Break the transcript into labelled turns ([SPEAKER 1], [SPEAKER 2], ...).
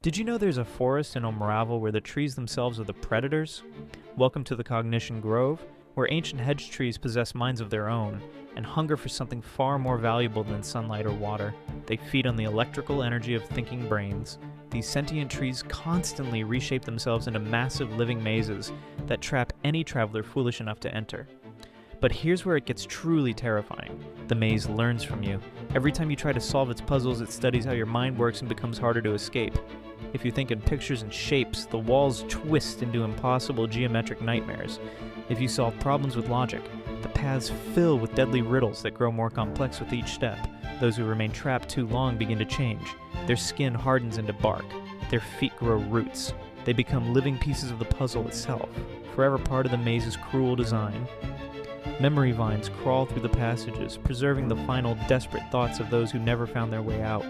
[SPEAKER 1] Did you know there's a forest in Omravel where the trees themselves are the predators? Welcome to the Cognition Grove, where ancient hedge trees possess minds of their own and hunger for something far more valuable than sunlight or water. They feed on the electrical energy of thinking brains. These sentient trees constantly reshape themselves into massive living mazes that trap any traveler foolish enough to enter. But here's where it gets truly terrifying. The maze learns from you. Every time you try to solve its puzzles, it studies how your mind works and becomes harder to escape. If you think in pictures and shapes, the walls twist into impossible geometric nightmares. If you solve problems with logic, the paths fill with deadly riddles that grow more complex with each step. Those who remain trapped too long begin to change. Their skin hardens into bark. Their feet grow roots. They become living pieces of the puzzle itself, forever part of the maze's cruel design. Memory vines crawl through the passages, preserving the final desperate thoughts of those who never found their way out.